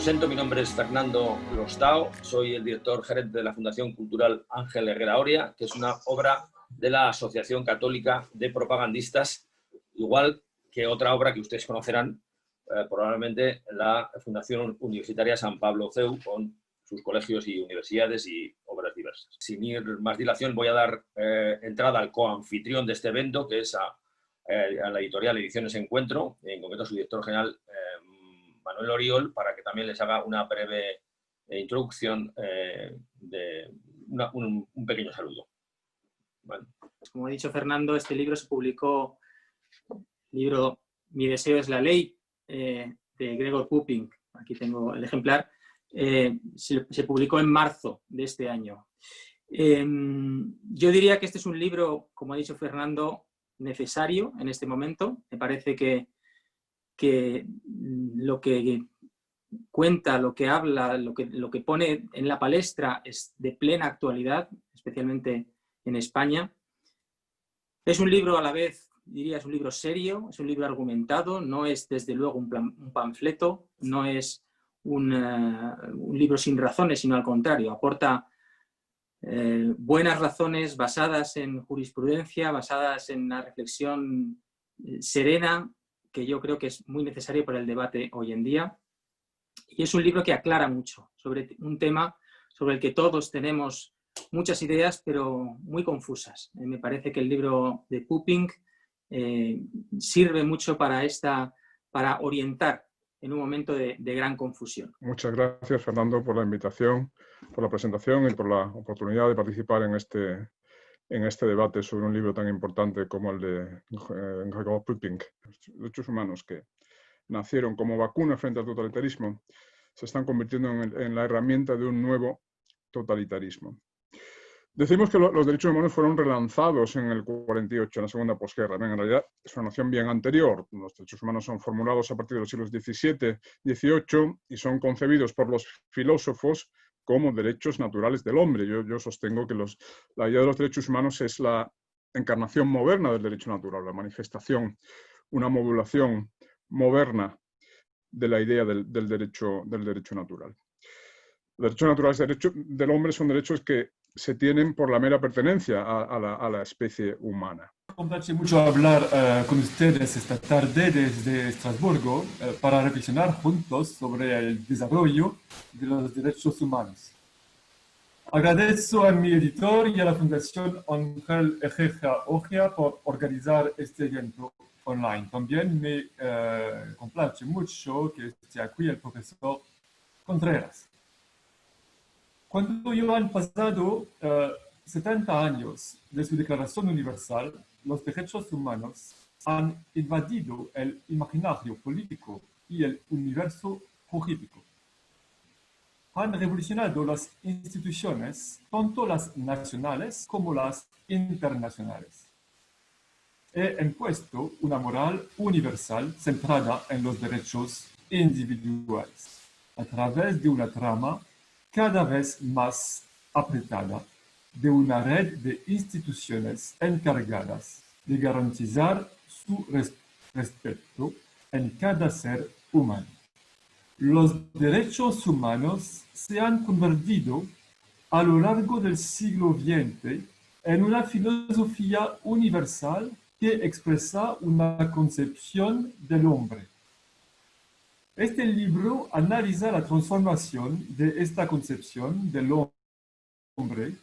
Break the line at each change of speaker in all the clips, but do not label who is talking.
presento, mi nombre es Fernando Lostao, soy el director gerente de la Fundación Cultural Ángel Herrera Oria, que es una obra de la Asociación Católica de Propagandistas, igual que otra obra que ustedes conocerán, probablemente la Fundación Universitaria San Pablo CEU, con sus colegios y universidades y obras diversas. Sin ir más dilación, voy a dar entrada al coanfitrión de este evento, que es a la editorial Ediciones Encuentro, en concreto su director general, Manuel Oriol, para que también les haga una breve introducción de un pequeño saludo. Bueno.
Como ha dicho Fernando, este libro se publicó, libro Mi deseo es la ley, de Gregor Pupin, aquí tengo el ejemplar, se publicó en marzo de este año. Yo diría que este es un libro, como ha dicho Fernando, necesario en este momento. Me parece que lo que cuenta, lo que habla, lo que pone en la palestra es de plena actualidad, especialmente en España. Es un libro a la vez, diría, es un libro serio, es un libro argumentado, no es desde luego un panfleto, no es un libro sin razones, sino al contrario, aporta buenas razones basadas en jurisprudencia, basadas en una reflexión serena, que yo creo que es muy necesario para el debate hoy en día. Y es un libro que aclara mucho sobre un tema sobre el que todos tenemos muchas ideas, pero muy confusas. Me parece que el libro de Pupin sirve mucho para orientar en un momento de gran confusión.
Muchas gracias, Fernando, por la invitación, por la presentación y por la oportunidad de participar en este debate sobre un libro tan importante como el de Gregor Pupin. Los derechos humanos, que nacieron como vacuna frente al totalitarismo, se están convirtiendo en la herramienta de un nuevo totalitarismo. Decimos que los derechos humanos fueron relanzados en el 48, en la segunda posguerra. En realidad es una noción bien anterior. Los derechos humanos son formulados a partir de los siglos XVII, XVIII y son concebidos por los filósofos como derechos naturales del hombre. Yo sostengo que la idea de los derechos humanos es la encarnación moderna del derecho natural, la manifestación, una modulación moderna de la idea del derecho natural. Los derechos naturales del hombre son derechos que se tienen por la mera pertenencia a la especie humana.
Me complace mucho hablar con ustedes esta tarde desde Estrasburgo para reflexionar juntos sobre el desarrollo de los derechos humanos. Agradezco a mi editor y a la Fundación Ángel Herrera Oria por organizar este evento online. También me complace mucho que esté aquí el profesor Contreras. Cuando ya han pasado 70 años de su Declaración Universal, los derechos humanos han invadido el imaginario político y el universo jurídico. Han revolucionado las instituciones, tanto las nacionales como las internacionales. He impuesto una moral universal centrada en los derechos individuales, a través de una trama cada vez más apretada de una red de instituciones encargadas de garantizar su respeto en cada ser humano. Los derechos humanos se han convertido a lo largo del siglo XX en una filosofía universal que expresa una concepción del hombre. Este libro analiza la transformación de esta concepción del hombre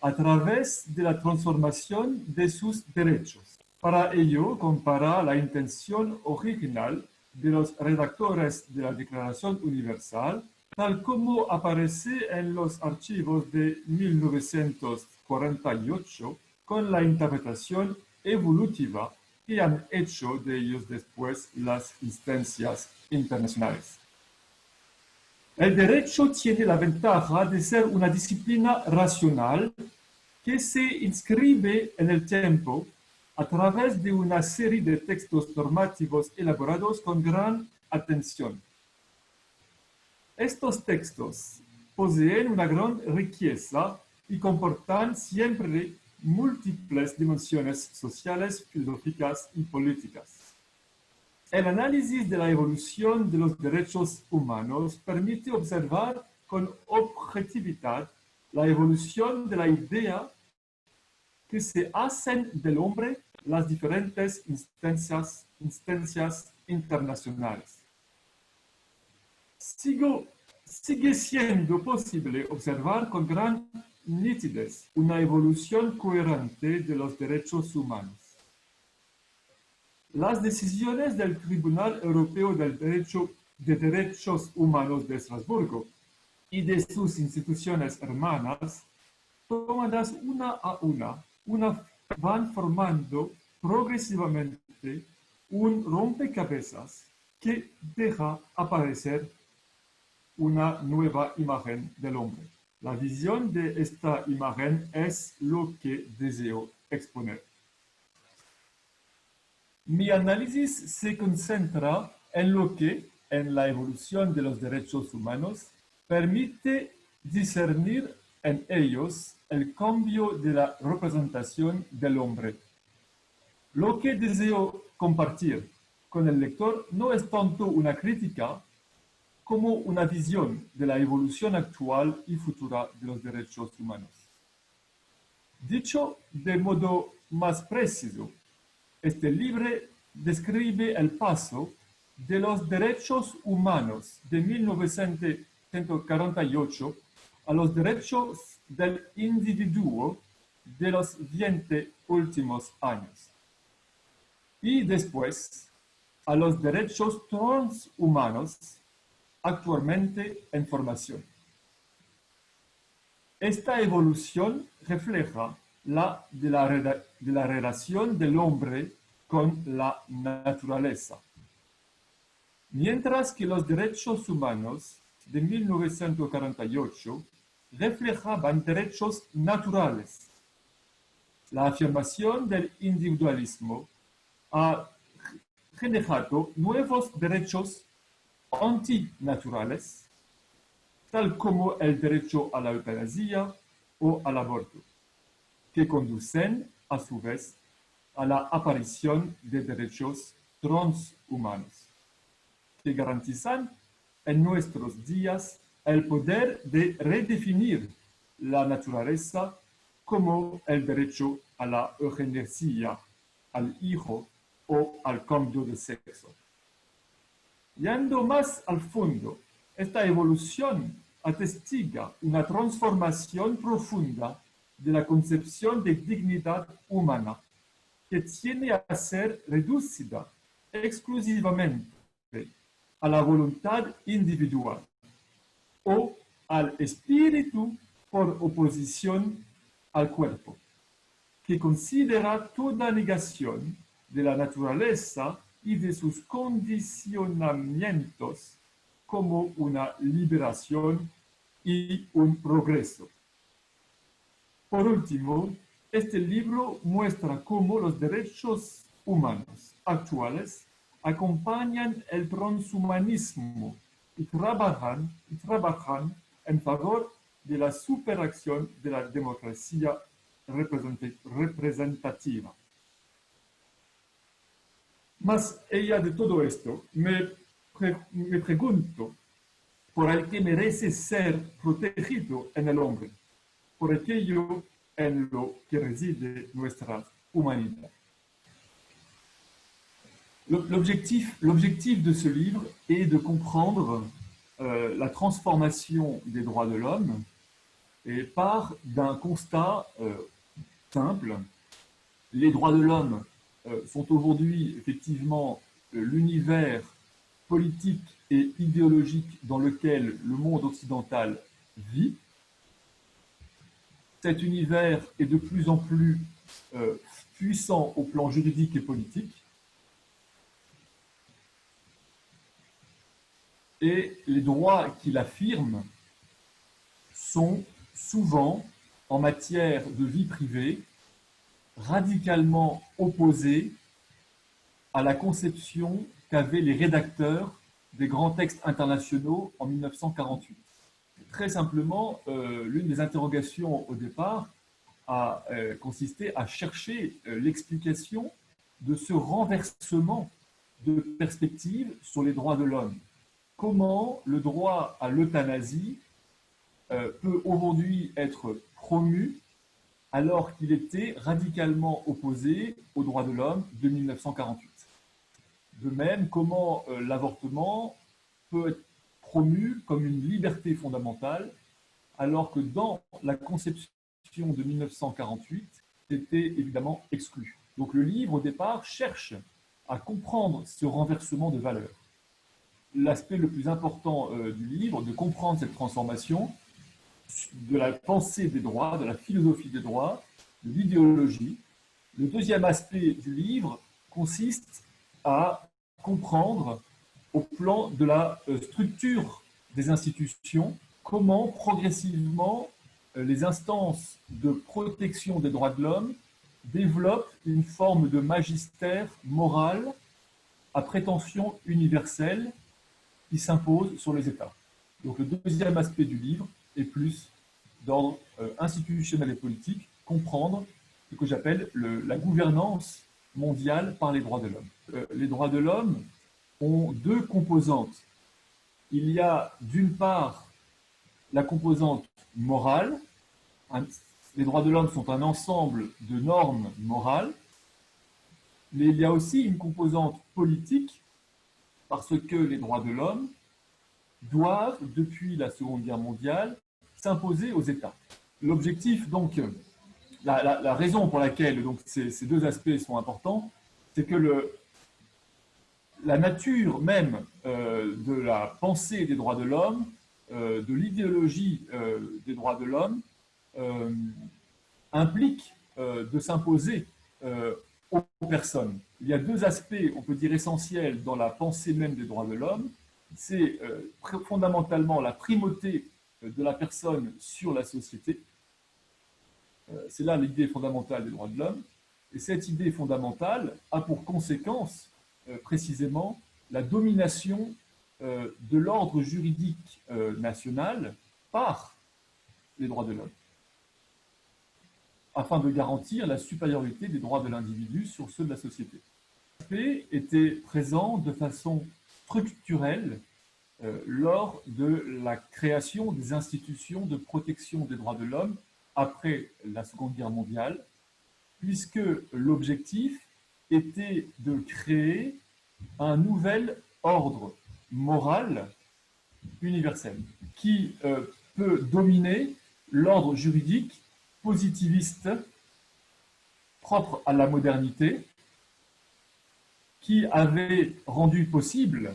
a través de la transformación de sus derechos. Para ello, compara la intención original de los redactores de la Declaración Universal, tal como aparece en los archivos de 1948, con la interpretación evolutiva que han hecho de ellos después las instancias internacionales. El derecho tiene la ventaja de ser una disciplina racional que se inscribe en el tiempo a través de una serie de textos normativos elaborados con gran atención. Estos textos poseen una gran riqueza y comportan siempre múltiples dimensiones sociales, filosóficas y políticas. El análisis de la evolución de los derechos humanos permite observar con objetividad la evolución de la idea que se hacen del hombre las diferentes instancias internacionales. Sigue siendo posible observar con gran nitidez una evolución coherente de los derechos humanos. Las decisiones del Tribunal Europeo de Derechos Humanos de Estrasburgo y de sus instituciones hermanas, tomadas una a una, van formando progresivamente un rompecabezas que deja aparecer una nueva imagen del hombre. La visión de esta imagen es lo que deseo exponer. Mi análisis se concentra en lo que, en la evolución de los derechos humanos, permite discernir en ellos el cambio de la representación del hombre. Lo que deseo compartir con el lector no es tanto una crítica como una visión de la evolución actual y futura de los derechos humanos. Dicho de modo más preciso, este libro describe el paso de los derechos humanos de 1948 a los derechos del individuo de los 20 últimos años. Y después a los derechos transhumanos actualmente en formación. Esta evolución refleja la relación del hombre con la naturaleza. Mientras que los derechos humanos de 1948 reflejaban derechos naturales, la afirmación del individualismo ha generado nuevos derechos antinaturales, tal como el derecho a la eutanasia o al aborto, que conducen, a su vez, a la aparición de derechos transhumanos, que garantizan en nuestros días el poder de redefinir la naturaleza como el derecho a la eugenesia, al hijo o al cambio de sexo. Yendo más al fondo, esta evolución atestiga una transformación profunda de la concepción de dignidad humana que tiene a ser reducida exclusivamente a la voluntad individual o al espíritu por oposición al cuerpo, que considera toda negación de la naturaleza y de sus condicionamientos como una liberación y un progreso. Por último, este libro muestra cómo los derechos humanos actuales acompañan el transhumanismo y trabajan en favor de la superacción de la democracia representativa. Más allá de todo esto, me pregunto por el que merece ser protegido en el hombre, por aquello en lo que reside nuestra humanidad. L'objectif de ce livre est de comprendre la transformation des droits de l'homme et part d'un constat simple. Les droits de l'homme sont aujourd'hui effectivement l'univers politique et idéologique dans lequel le monde occidental vit. Cet univers est de plus en plus puissant au plan juridique et politique. Et les droits qu'il affirme sont souvent, en matière de vie privée, radicalement opposés à la conception qu'avaient les rédacteurs des grands textes internationaux en 1948. Très simplement, l'une des interrogations au départ a consisté à chercher l'explication de ce renversement de perspective sur les droits de l'homme. Comment le droit à l'euthanasie peut aujourd'hui être promu alors qu'il était radicalement opposé aux droits de l'homme de 1948. De même, comment l'avortement peut être promu comme une liberté fondamentale alors que dans la conception de 1948, c'était évidemment exclu. Donc le livre, au départ, cherche à comprendre ce renversement de valeurs. L'aspect le plus important du livre, de comprendre cette transformation, de la pensée des droits, de la philosophie des droits, de l'idéologie. Le deuxième aspect du livre consiste à comprendre au plan de la structure des institutions, comment progressivement les instances de protection des droits de l'homme développent une forme de magistère moral à prétention universelle qui s'impose sur les États. Donc le deuxième aspect du livre est plus d'ordre institutionnel et politique, comprendre ce que j'appelle la gouvernance mondiale par les droits de l'homme. Les droits de l'homme ont deux composantes. Il y a d'une part la composante morale. Les droits de l'homme sont un ensemble de normes morales, mais il y a aussi une composante politique parce que les droits de l'homme doivent, depuis la Seconde Guerre mondiale, s'imposer aux États. L'objectif, donc, la raison pour laquelle donc, ces deux aspects sont importants, c'est que la nature même de la pensée des droits de l'homme, de l'idéologie des droits de l'homme, implique de s'imposer aux personnes. Il y a deux aspects, on peut dire, essentiels dans la pensée même des droits de l'homme. C'est fondamentalement la primauté de la personne sur la société. C'est là l'idée fondamentale des droits de l'homme. Et cette idée fondamentale a pour conséquence précisément la domination de l'ordre juridique national par les droits de l'homme, afin de garantir la supériorité des droits de l'individu sur ceux de la société. L'aspect était présent de façon structurelle lors de la création des institutions de protection des droits de l'homme après la Seconde Guerre mondiale, puisque l'objectif était de créer un nouvel ordre moral universel qui peut dominer l'ordre juridique positiviste propre à la modernité qui avait rendu possible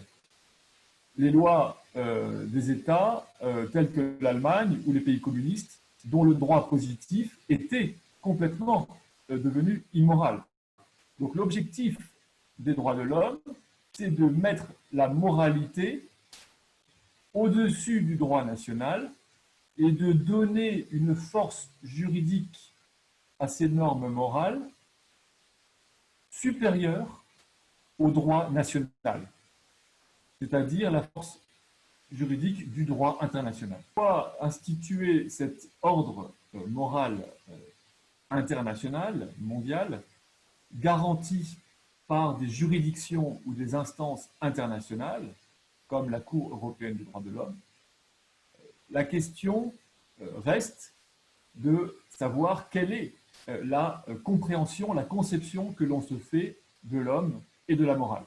les lois des États tels que l'Allemagne ou les pays communistes dont le droit positif était complètement devenu immoral. Donc l'objectif des droits de l'homme, c'est de mettre la moralité au-dessus du droit national et de donner une force juridique à ces normes morales supérieure au droit national, c'est-à-dire la force juridique du droit international. Pourquoi instituer cet ordre moral international, mondial, garanti par des juridictions ou des instances internationales, comme la Cour européenne des droits de l'homme? La question reste de savoir quelle est la compréhension, la conception que l'on se fait de l'homme et de la morale.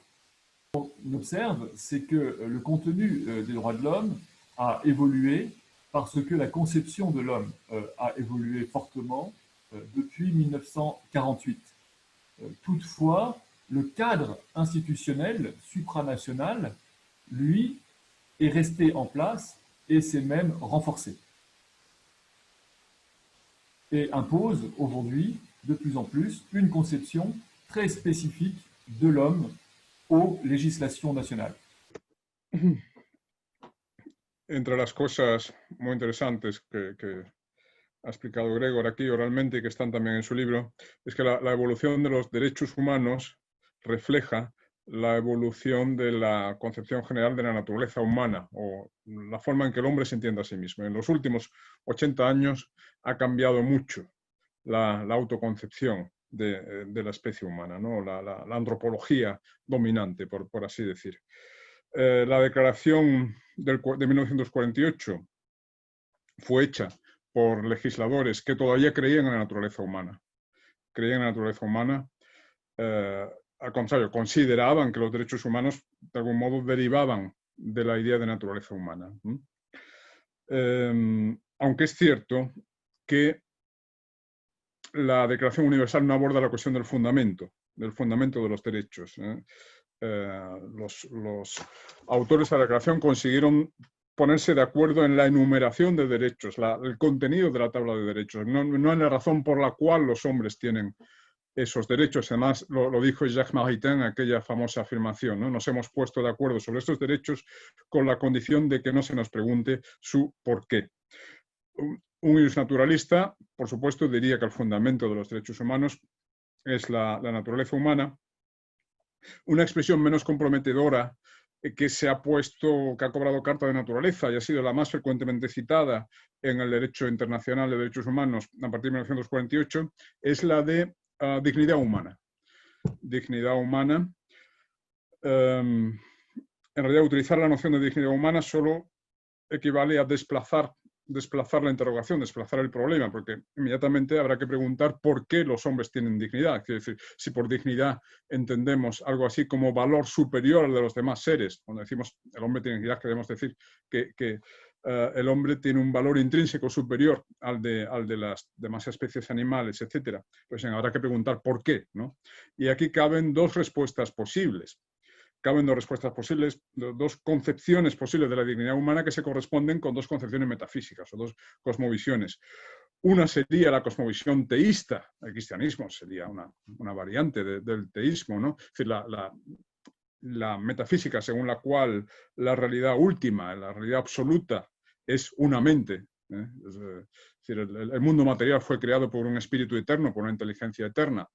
Ce qu'on observe, c'est que le contenu des droits de l'homme a évolué parce que la conception de l'homme a évolué fortement depuis 1948. Toutefois, le cadre institutionnel supranational, lui, est resté en place et s'est même renforcé. Et impose aujourd'hui, de plus en plus, une conception très spécifique de l'homme aux législations nationales.
Entre las cosas muy interesantes que ha explicado Gregor aquí oralmente y que están también en su libro, es que la evolución de los derechos humanos refleja la evolución de la concepción general de la naturaleza humana o la forma en que el hombre se entiende a sí mismo. En los últimos 80 años ha cambiado mucho la autoconcepción de la especie humana, ¿no? La antropología dominante, por así decir. La declaración de 1948 fue hecha por legisladores que todavía creían en la naturaleza humana. Creían en la naturaleza humana, al contrario, consideraban que los derechos humanos de algún modo derivaban de la idea de naturaleza humana. Aunque es cierto que la Declaración Universal no aborda la cuestión del fundamento de los derechos. Los autores de la Declaración consiguieron ponerse de acuerdo en la enumeración de derechos, el contenido de la tabla de derechos, no en la razón por la cual los hombres tienen esos derechos. Además, lo dijo Jacques Maritain en aquella famosa afirmación, ¿no? Nos hemos puesto de acuerdo sobre estos derechos con la condición de que no se nos pregunte su porqué. Un naturalista, por supuesto, diría que el fundamento de los derechos humanos es la naturaleza humana. Una expresión menos comprometedora que se ha puesto, que ha cobrado carta de naturaleza y ha sido la más frecuentemente citada en el derecho internacional de derechos humanos a partir de 1948, es la de dignidad humana. Dignidad humana. En realidad, utilizar la noción de dignidad humana solo equivale a desplazar la interrogación, desplazar el problema, porque inmediatamente habrá que preguntar por qué los hombres tienen dignidad. Quiere decir, si por dignidad entendemos algo así como valor superior al de los demás seres, cuando decimos el hombre tiene dignidad, queremos decir que el hombre tiene un valor intrínseco superior al de las demás especies animales, etc. Pues habrá que preguntar por qué, ¿no? Y aquí caben dos respuestas posibles. Caben dos respuestas posibles, dos concepciones posibles de la dignidad humana que se corresponden con dos concepciones metafísicas o dos cosmovisiones. Una sería la cosmovisión teísta, el cristianismo sería una variante del teísmo, ¿no? Es decir, la metafísica según la cual la realidad última, la realidad absoluta, es una mente. Es decir, el mundo material fue creado por un espíritu eterno, por una inteligencia eterna.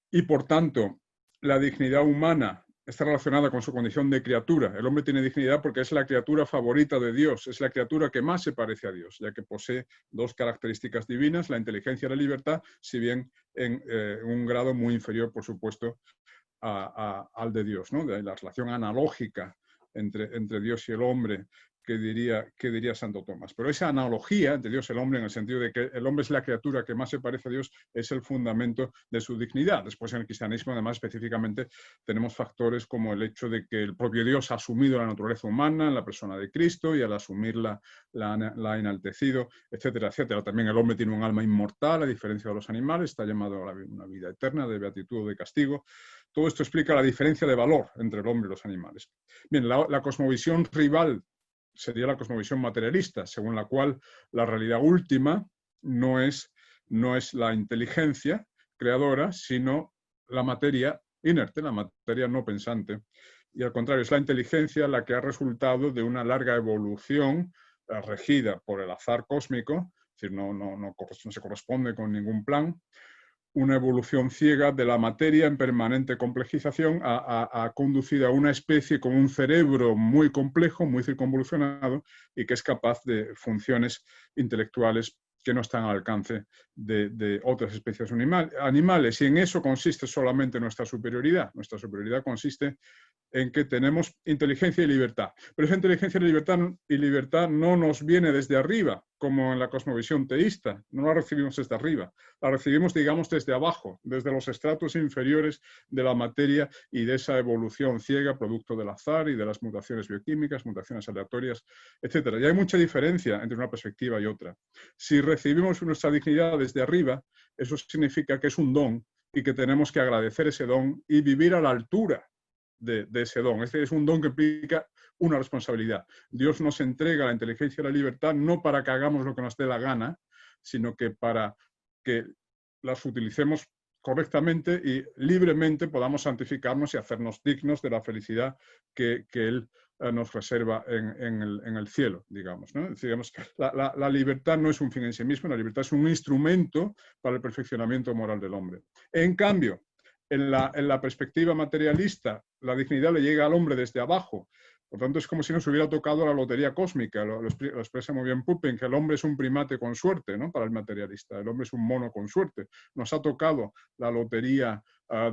Y por tanto, la dignidad humana está relacionada con su condición de criatura. El hombre tiene dignidad porque es la criatura favorita de Dios, es la criatura que más se parece a Dios, ya que posee dos características divinas, la inteligencia y la libertad, si bien en un grado muy inferior, por supuesto, al de Dios, ¿no? De la relación analógica entre Dios y el hombre, que diría Santo Tomás. Pero esa analogía de Dios y el hombre, en el sentido de que el hombre es la criatura que más se parece a Dios, es el fundamento de su dignidad. Después, en el cristianismo, además, específicamente, tenemos factores como el hecho de que el propio Dios ha asumido la naturaleza humana en la persona de Cristo y al asumirla la ha enaltecido, etcétera, etcétera. También el hombre tiene un alma inmortal, a diferencia de los animales, está llamado a una vida eterna de beatitud o de castigo. Todo esto explica la diferencia de valor entre el hombre y los animales. Bien, la cosmovisión rival sería la cosmovisión materialista, según la cual la realidad última no es la inteligencia creadora, sino la materia inerte, la materia no pensante. Y al contrario, es la inteligencia la que ha resultado de una larga evolución regida por el azar cósmico, es decir, no se corresponde con ningún plan, una evolución ciega de la materia en permanente complejización ha conducido a una especie con un cerebro muy complejo, muy circunvolucionado y que es capaz de funciones intelectuales que no están al alcance de otras especies animales. Y en eso consiste solamente nuestra superioridad. Nuestra superioridad consiste en que tenemos inteligencia y libertad. Pero esa inteligencia y libertad no nos viene desde arriba, como en la cosmovisión teísta. No la recibimos desde arriba. La recibimos, digamos, desde abajo, desde los estratos inferiores de la materia y de esa evolución ciega, producto del azar y de las mutaciones bioquímicas, mutaciones aleatorias, etc. Y hay mucha diferencia entre una perspectiva y otra. Si recibimos nuestra dignidad desde arriba, eso significa que es un don y que tenemos que agradecer ese don y vivir a la altura de ese don. Este es un don que implica una responsabilidad. Dios nos entrega la inteligencia y la libertad no para que hagamos lo que nos dé la gana, sino que para que las utilicemos correctamente y libremente podamos santificarnos y hacernos dignos de la felicidad que Él nos reserva en el cielo, digamos, ¿no? Digamos, la libertad no es un fin en sí mismo, la libertad es un instrumento para el perfeccionamiento moral del hombre. En cambio, en la perspectiva materialista, la dignidad le llega al hombre desde abajo, Por tanto, es como si nos hubiera tocado la lotería cósmica, lo expresa muy bien Pupin, que el hombre es un primate con suerte, ¿no? Para el materialista, el hombre es un mono con suerte. Nos ha tocado la lotería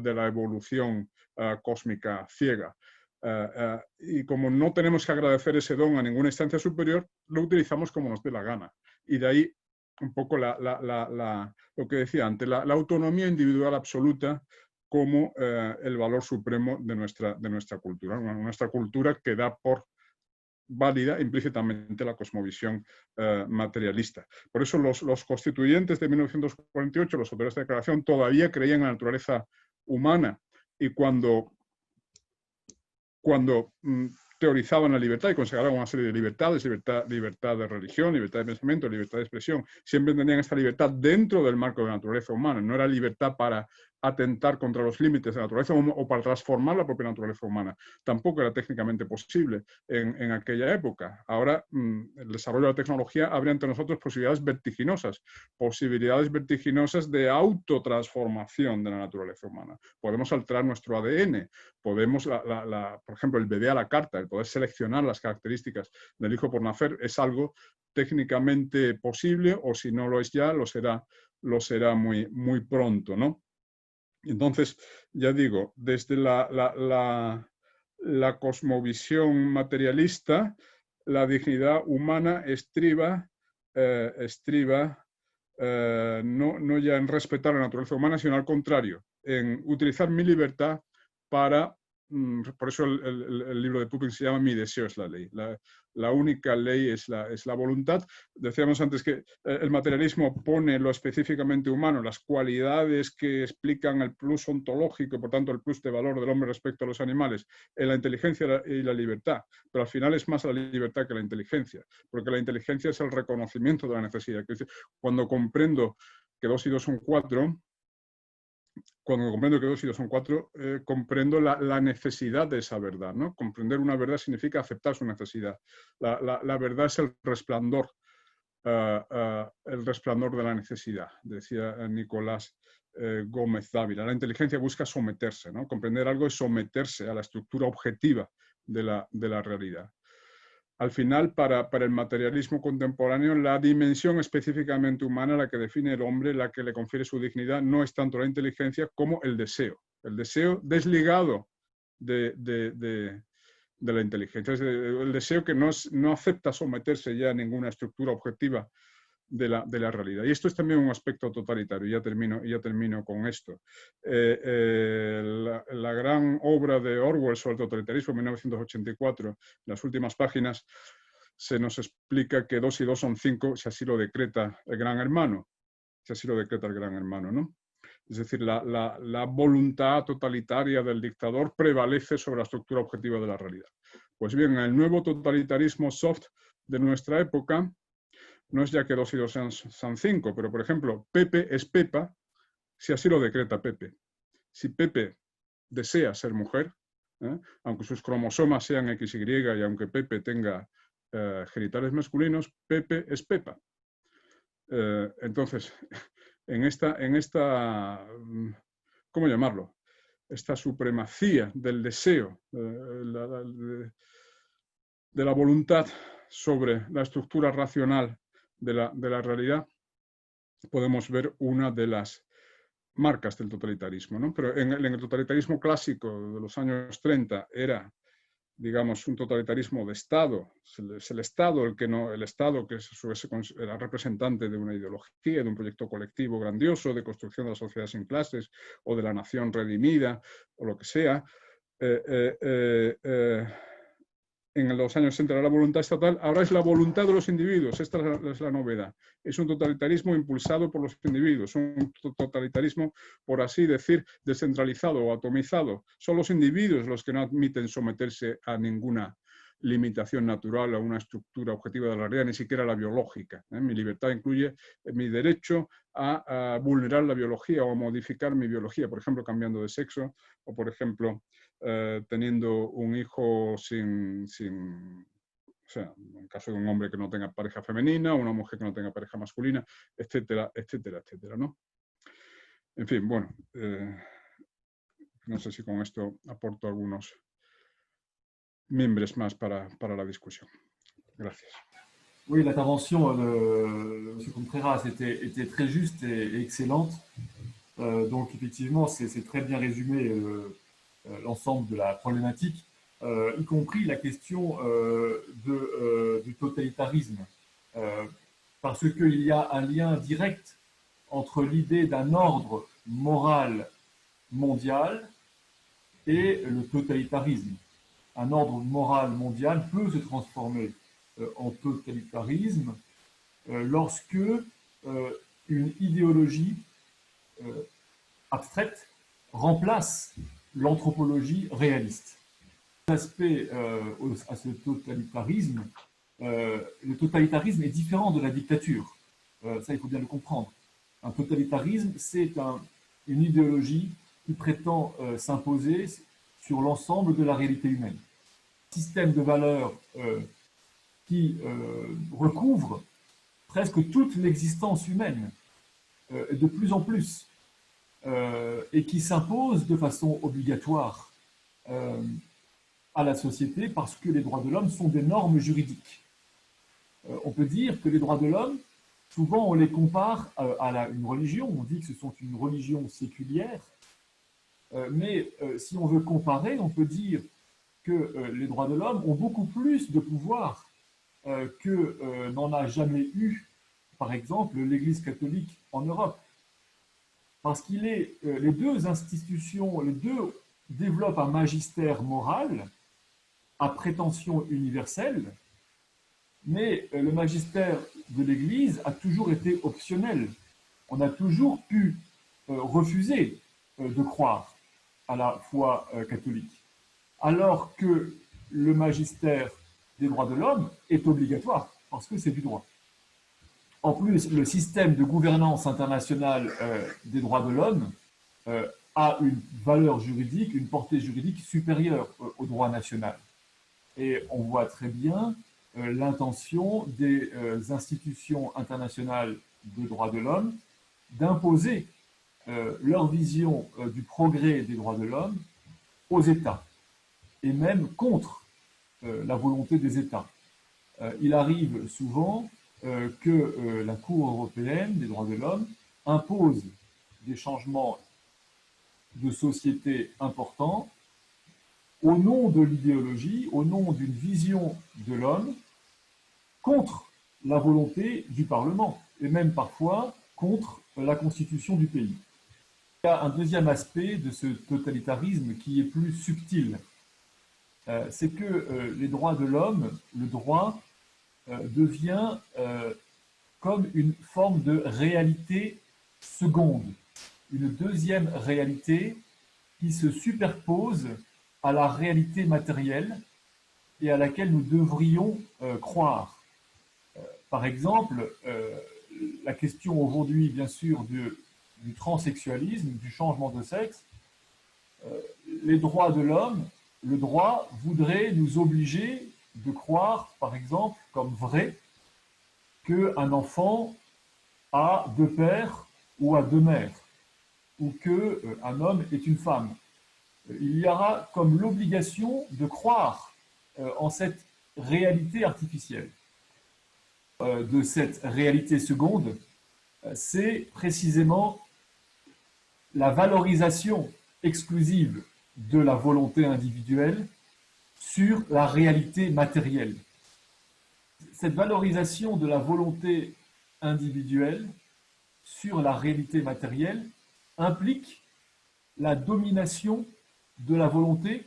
de la evolución cósmica ciega. Y como no tenemos que agradecer ese don a ninguna instancia superior, lo utilizamos como nos dé la gana. Y de ahí un poco lo que decía antes, la autonomía individual absoluta como el valor supremo de nuestra cultura. Nuestra cultura que da por válida implícitamente la cosmovisión materialista. Por eso los constituyentes de 1948, los autores de la declaración, todavía creían en la naturaleza humana, y cuando teorizaban la libertad y consagraban una serie de libertades, libertad de religión, libertad de pensamiento, libertad de expresión, siempre tenían esta libertad dentro del marco de la naturaleza humana, no era libertad para atentar contra los límites de la naturaleza o para transformar la propia naturaleza humana. Tampoco era técnicamente posible en aquella época. Ahora, el desarrollo de la tecnología abre ante nosotros posibilidades vertiginosas de autotransformación de la naturaleza humana. Podemos alterar nuestro ADN, podemos, por ejemplo, el bebé a la carta, el poder seleccionar las características del hijo por nacer, es algo técnicamente posible, o si no lo es ya, lo será muy, muy pronto, ¿no? Entonces, ya digo, desde la cosmovisión materialista, la dignidad humana estriba no ya en respetar la naturaleza humana, sino al contrario, en utilizar mi libertad para... Por eso el libro de Pupin se llama Mi deseo es la ley. La única ley es la voluntad. Decíamos antes que el materialismo pone lo específicamente humano, las cualidades que explican el plus ontológico y por tanto el plus de valor del hombre respecto a los animales, en la inteligencia y la libertad. Pero al final es más la libertad que la inteligencia, porque la inteligencia es el reconocimiento de la necesidad. Cuando comprendo que 2 y 2 son 4, comprendo la necesidad de esa verdad, ¿no? Comprender una verdad significa aceptar su necesidad. La verdad es el resplandor de la necesidad, decía Nicolás Gómez Dávila. La inteligencia busca someterse, ¿no? Comprender algo es someterse a la estructura objetiva de la realidad. Al final, para el materialismo contemporáneo, la dimensión específicamente humana, la que define el hombre, la que le confiere su dignidad, no es tanto la inteligencia como el deseo. El deseo desligado de la inteligencia. Es el deseo que no acepta someterse ya a ninguna estructura objetiva de la realidad. Y esto es también un aspecto totalitario. Ya termino con esto. La gran obra de Orwell sobre el totalitarismo, 1984, en las últimas páginas, se nos explica que 2 y 2 son 5, si así lo decreta el Gran Hermano. Si así lo decreta el Gran Hermano, ¿no? Es decir, la voluntad totalitaria del dictador prevalece sobre la estructura objetiva de la realidad. Pues bien, el nuevo totalitarismo soft de nuestra época no es ya que 2 y 2 sean 5, pero por ejemplo, Pepe es Pepa, si así lo decreta Pepe. Si Pepe desea ser mujer, aunque sus cromosomas sean XY y aunque Pepe tenga genitales masculinos, Pepe es Pepa. Entonces, en esta, ¿cómo llamarlo? Esta supremacía del deseo, de la voluntad sobre la estructura racional de la realidad, podemos ver una de las marcas del totalitarismo, ¿no? Pero en el totalitarismo clásico de los años 30 era, digamos, un totalitarismo de Estado. Es el Estado el Estado que era representante de una ideología, de un proyecto colectivo grandioso, de construcción de la sociedad sin clases, o de la nación redimida, o lo que sea. En los años 60 era la voluntad estatal, ahora es la voluntad de los individuos. Esta es la novedad. Es un totalitarismo impulsado por los individuos, un totalitarismo, por así decir, descentralizado o atomizado. Son los individuos los que no admiten someterse a ninguna limitación natural, a una estructura objetiva de la realidad, ni siquiera la biológica. Mi libertad incluye mi derecho a vulnerar la biología o a modificar mi biología, por ejemplo, cambiando de sexo, o por ejemplo, teniendo un hijo o sea, en caso de un hombre que no tenga pareja femenina, o una mujer que no tenga pareja masculina, etcétera, etcétera, etcétera, ¿no? En fin, bueno, no sé si con esto aporto algunos miembros más para la discusión. Gracias.
Oui, l'intervention de M. Contreras était très juste et excellente. Donc effectivement, c'est très bien résumé l'ensemble de la problématique, y compris la question du totalitarisme. Parce qu'il y a un lien direct entre l'idée d'un ordre moral mondial et le totalitarisme. Un ordre moral mondial peut se transformer en totalitarisme lorsque une idéologie abstraite remplace l'anthropologie réaliste. L'aspect à ce totalitarisme, le totalitarisme est différent de la dictature. Ça, il faut bien le comprendre. Un totalitarisme, c'est une idéologie qui prétend s'imposer sur l'ensemble de la réalité humaine. Un système de valeurs qui recouvre presque toute l'existence humaine, de plus en plus, et qui s'impose de façon obligatoire à la société parce que les droits de l'homme sont des normes juridiques. On peut dire que les droits de l'homme, souvent on les compare à une religion, on dit que ce sont une religion séculière, mais si on veut comparer, on peut dire que les droits de l'homme ont beaucoup plus de pouvoir que n'en a jamais eu, par exemple, l'Église catholique en Europe. Parce les deux institutions, les deux développent un magistère moral à prétention universelle, mais le magistère de l'Église a toujours été optionnel. On a toujours pu refuser de croire à la foi catholique, alors que le magistère des droits de l'homme est obligatoire, parce que c'est du droit. En plus, le système de gouvernance internationale des droits de l'homme a une valeur juridique, une portée juridique supérieure au droit national. Et on voit très bien l'intention des institutions internationales de droits de l'homme d'imposer leur vision du progrès des droits de l'homme aux États, et même contre la volonté des États. Il arrive souvent que la Cour européenne des droits de l'homme impose des changements de société importants au nom de l'idéologie, au nom d'une vision de l'homme, contre la volonté du Parlement, et même parfois contre la constitution du pays. Il y a un deuxième aspect de ce totalitarisme qui est plus subtil. C'est que les droits de l'homme, le droit, devient comme une forme de réalité seconde, une deuxième réalité qui se superpose à la réalité matérielle et à laquelle nous devrions croire. Par exemple, la question aujourd'hui, bien sûr, du transsexualisme, du changement de sexe, les droits de l'homme, le droit voudrait nous obliger de croire, par exemple, comme vrai, qu'un enfant a deux pères ou a deux mères, ou qu'un homme est une femme. Il y aura comme l'obligation de croire en cette réalité artificielle. De cette réalité seconde, c'est précisément la valorisation exclusive de la volonté individuelle sur la réalité matérielle. Cette valorisation de la volonté individuelle sur la réalité matérielle implique la domination de la volonté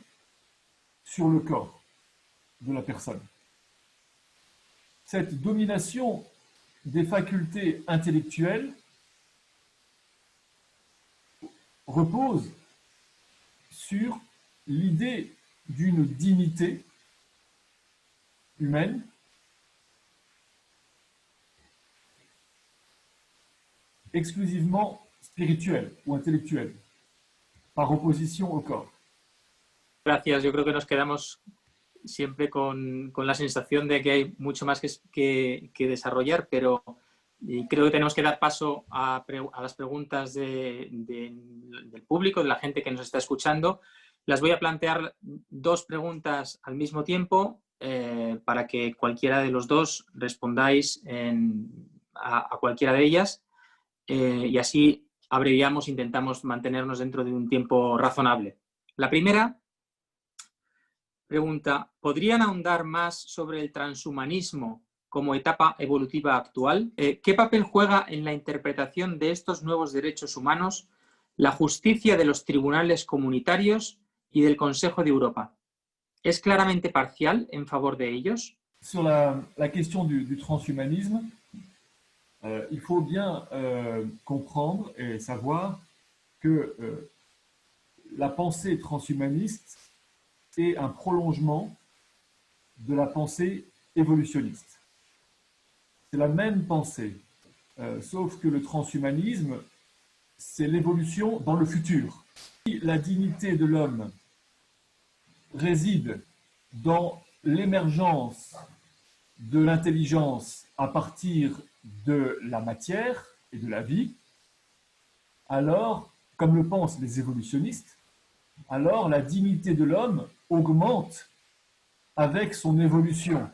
sur le corps de la personne. Cette domination des facultés intellectuelles repose sur l'idée d'une dignité humaine exclusivement spirituelle ou intellectuelle, par opposition au corps.
Gracias. Yo creo que nos quedamos siempre con la sensación de que hay mucho más que desarrollar, pero creo que tenemos que dar paso a las preguntas del público, de la gente que nos está escuchando. Las voy a plantear dos preguntas al mismo tiempo para que cualquiera de los dos respondáis a cualquiera de ellas y así abreviamos, intentamos mantenernos dentro de un tiempo razonable. La primera pregunta, ¿podrían ahondar más sobre el transhumanismo como etapa evolutiva actual? ¿Qué papel juega en la interpretación de estos nuevos derechos humanos la justicia de los tribunales comunitarios y del Consejo de Europa? ¿Es claramente parcial en favor de ellos?
Sur la question du transhumanisme, il faut bien comprendre et savoir que la pensée transhumaniste est un prolongement de la pensée évolutionniste. C'est la même pensée, sauf que le transhumanisme, c'est l'évolution dans le futur. La dignité de l'homme réside dans l'émergence de l'intelligence à partir de la matière et de la vie, alors, comme le pensent les évolutionnistes, alors la dignité de l'homme augmente avec son évolution.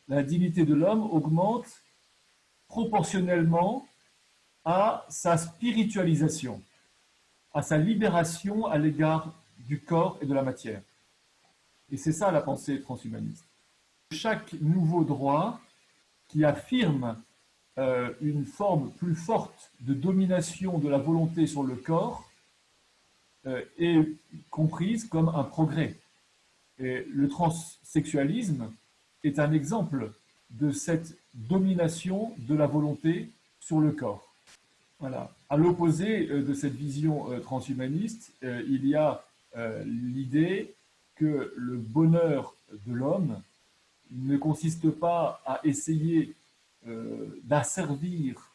La dignité de l'homme augmente proportionnellement à sa spiritualisation, à sa libération à l'égard du corps et de la matière. Et c'est ça la pensée transhumaniste. Chaque nouveau droit qui affirme une forme plus forte de domination de la volonté sur le corps est comprise comme un progrès. Et le transsexualisme est un exemple de cette domination de la volonté sur le corps. Voilà. À l'opposé de cette vision transhumaniste, il y a l'idée que le bonheur de l'homme ne consiste pas à essayer d'asservir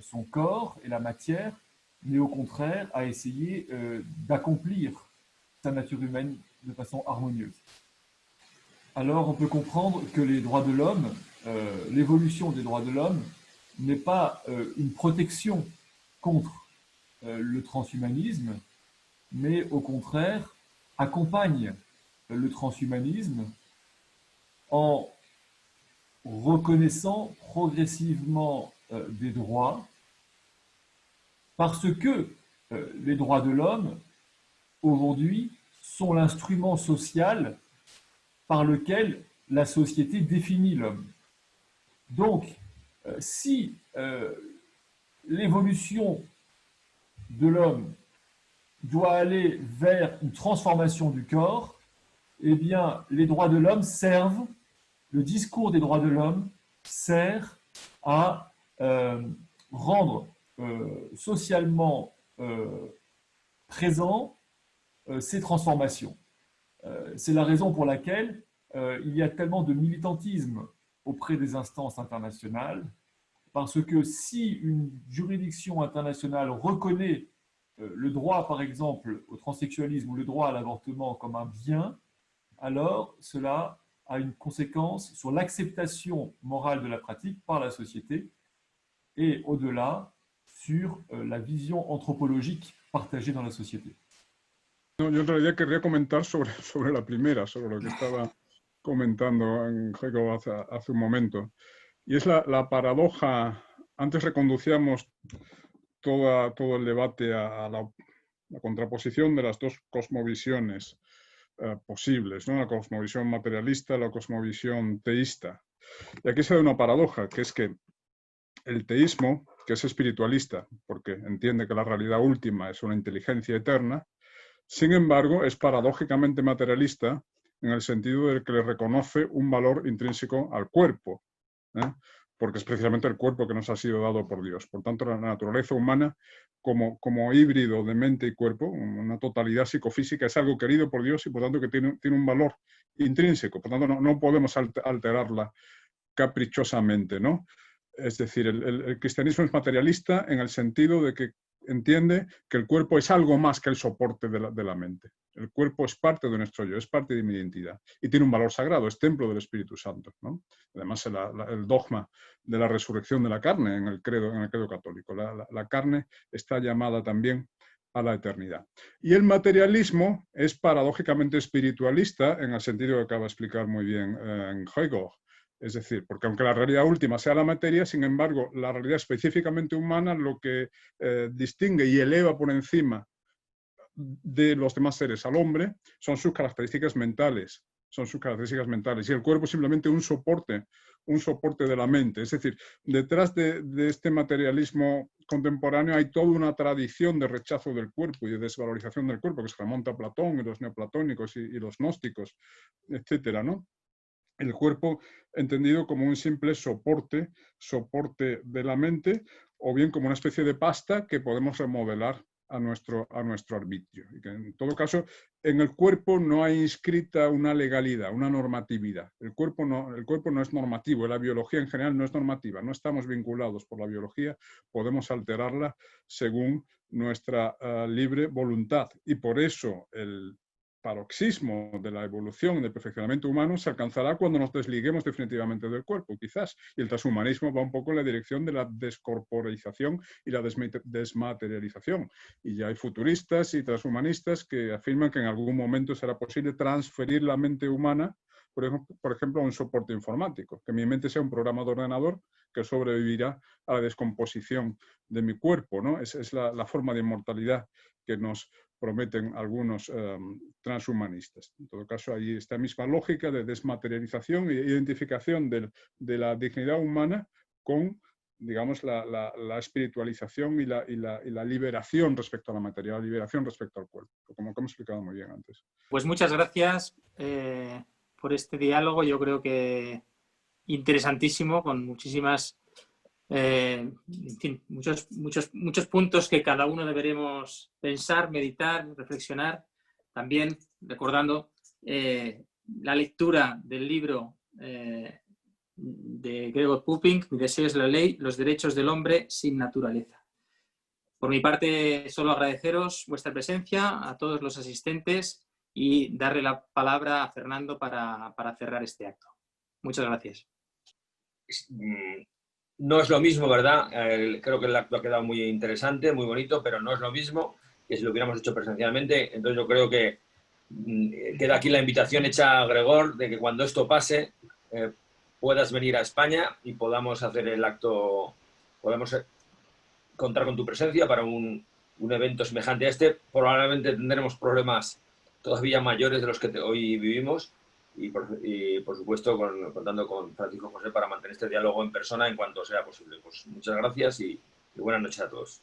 son corps et la matière, mais au contraire à essayer d'accomplir sa nature humaine de façon harmonieuse. Alors on peut comprendre que les droits de l'homme, l'évolution des droits de l'homme n'est pas une protection contre le transhumanisme, mais au contraire accompagne le transhumanisme en reconnaissant progressivement des droits, parce que les droits de l'homme, aujourd'hui, sont l'instrument social par lequel la société définit l'homme. Donc, si l'évolution de l'homme doit aller vers une transformation du corps, eh bien, les droits de l'homme servent, le discours des droits de l'homme sert à rendre socialement présent ces transformations. C'est la raison pour laquelle il y a tellement de militantisme auprès des instances internationales, parce que si une juridiction internationale reconnaît le droit, par exemple, au transsexualisme ou le droit à l'avortement comme un bien, alors cela a une conséquence sur l'acceptation morale de la pratique par la société et au-delà sur la vision anthropologique partagée dans la société.
No, yo en realidad querría comentar sobre la primera, sobre lo que estaba comentando Jacob hace un momento. Y es la paradoja. Antes reconducíamos todo el debate a la contraposición de las dos cosmovisiones posibles, ¿no? La cosmovisión materialista y la cosmovisión teísta. Y aquí se da una paradoja, que es que el teísmo, que es espiritualista, porque entiende que la realidad última es una inteligencia eterna, sin embargo, es paradójicamente materialista en el sentido de que le reconoce un valor intrínseco al cuerpo, ¿eh? Porque es precisamente el cuerpo que nos ha sido dado por Dios. Por tanto, la naturaleza humana como híbrido de mente y cuerpo, una totalidad psicofísica, es algo querido por Dios y por tanto que tiene un valor intrínseco. Por tanto, no podemos alterarla caprichosamente, ¿no? Es decir, el cristianismo es materialista en el sentido de que entiende que el cuerpo es algo más que el soporte de la mente. El cuerpo es parte de nuestro yo, es parte de mi identidad y tiene un valor sagrado, es templo del Espíritu Santo, ¿no? Además, el dogma de la resurrección de la carne en el credo católico. La carne está llamada también a la eternidad. Y el materialismo es paradójicamente espiritualista, en el sentido que acaba de explicar muy bien Hegel. Es decir, porque aunque la realidad última sea la materia, sin embargo, la realidad específicamente humana lo que distingue y eleva por encima de los demás seres al hombre son sus características mentales. Y el cuerpo es simplemente un soporte de la mente. Es decir, detrás de este materialismo contemporáneo hay toda una tradición de rechazo del cuerpo y de desvalorización del cuerpo que se remonta a Platón y los neoplatónicos y los gnósticos, etcétera, ¿no? El cuerpo entendido como un simple soporte de la mente, o bien como una especie de pasta que podemos remodelar a nuestro arbitrio. Y que en todo caso, en el cuerpo no hay inscrita una legalidad, una normatividad. El cuerpo no es normativo, la biología en general no es normativa, no estamos vinculados por la biología, podemos alterarla según nuestra libre voluntad. Y por eso el paroxismo de la evolución, del perfeccionamiento humano, se alcanzará cuando nos desliguemos definitivamente del cuerpo, quizás. Y el transhumanismo va un poco en la dirección de la descorporalización y la desmaterialización. Y ya hay futuristas y transhumanistas que afirman que en algún momento será posible transferir la mente humana, por ejemplo, a un soporte informático, que mi mente sea un programa de ordenador que sobrevivirá a la descomposición de mi cuerpo, ¿no? Es la forma de inmortalidad que nos prometen algunos transhumanistas. En todo caso, ahí está la misma lógica de desmaterialización e identificación de la dignidad humana con, digamos, la espiritualización y la liberación respecto a la materia, la liberación respecto al cuerpo, como hemos explicado muy bien antes.
Pues muchas gracias por este diálogo, yo creo que interesantísimo, con muchísimas en fin, muchos puntos que cada uno deberemos pensar, meditar, reflexionar. También recordando la lectura del libro de Gregor Pupink, Mi deseo es la ley, los derechos del hombre sin naturaleza. Por mi parte, solo agradeceros vuestra presencia a todos los asistentes y darle la palabra a Fernando para cerrar este acto. Muchas gracias.
No es lo mismo, ¿verdad? Creo que el acto ha quedado muy interesante, muy bonito, pero no es lo mismo que si lo hubiéramos hecho presencialmente. Entonces yo creo que queda aquí la invitación hecha a Gregor de que cuando esto pase puedas venir a España y podamos hacer el acto, podamos contar con tu presencia para un evento semejante a este. Probablemente tendremos problemas todavía mayores de los que hoy vivimos. Y por supuesto contando con Francisco José para mantener este diálogo en persona en cuanto sea posible. Pues muchas gracias y buenas noches a todos.